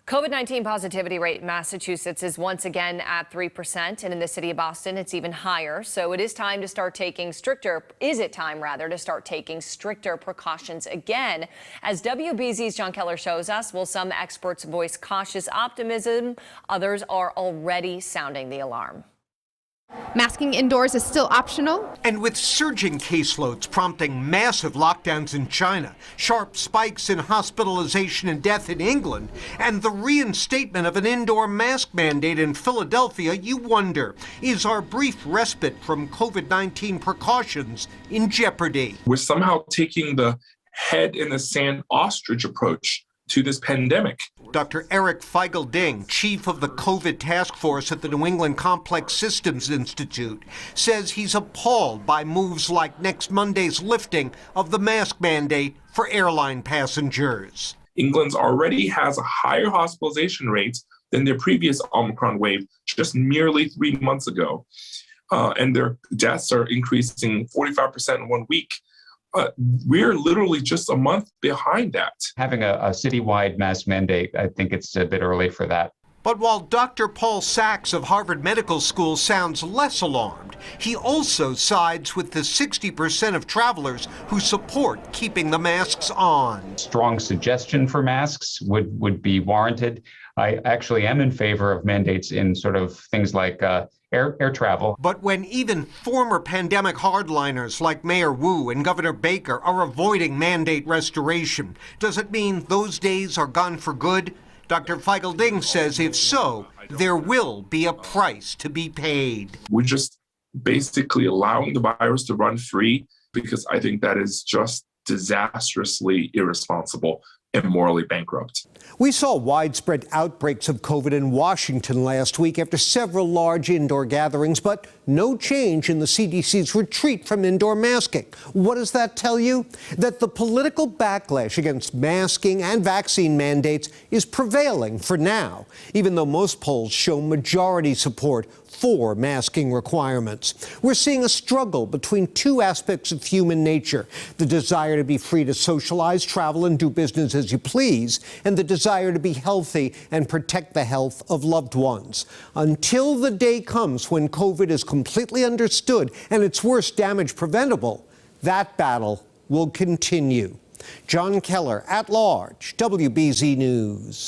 COVID-19 positivity rate in Massachusetts is once again at 3%, and in the city of Boston, it's even higher. So it is time to start taking stricter, to start taking stricter precautions again? As WBZ's John Keller shows us, while some experts voice cautious optimism, others are already sounding the alarm. Masking indoors is still optional. And with surging caseloads prompting massive lockdowns in China, sharp spikes in hospitalization and death in England, and the reinstatement of an indoor mask mandate in Philadelphia, you wonder, is our brief respite from COVID-19 precautions in jeopardy? We're somehow taking the head in the sand ostrich approach to this pandemic. Dr. Eric Feigl-Ding, chief of the COVID task force at the New England Complex Systems Institute, says he's appalled by moves like next Monday's lifting of the mask mandate for airline passengers. England already has a higher hospitalization rate than their previous Omicron wave just merely 3 months ago. And their deaths are increasing 45% in 1 week. We're literally just a month behind that. Having a citywide mask mandate, I think it's a bit early for that. But while Dr. Paul Sachs of Harvard Medical School sounds less alarmed, he also sides with the 60% of travelers who support keeping the masks on. Strong suggestion for masks would be warranted. I actually am in favor of mandates in sort of things like air travel. But when even former pandemic hardliners like Mayor Wu and Governor Baker are avoiding mandate restoration, does it mean those days are gone for good? Dr. Feigl-Ding says if so, there will be a price to be paid. We're just basically allowing the virus to run free because I think that is just disastrously irresponsible and morally bankrupt. We saw widespread outbreaks of COVID in Washington last week after several large indoor gatherings, but no change in the CDC's retreat from indoor masking. What does that tell you? That the political backlash against masking and vaccine mandates is prevailing for now, even though most polls show majority support for masking requirements. We're seeing a struggle between two aspects of human nature: the desire to be free to socialize, travel, and do business as you please, and the desire to be healthy and protect the health of loved ones. Until the day comes when COVID is completely understood and its worst damage preventable, that battle will continue. John Keller, at large, WBZ News.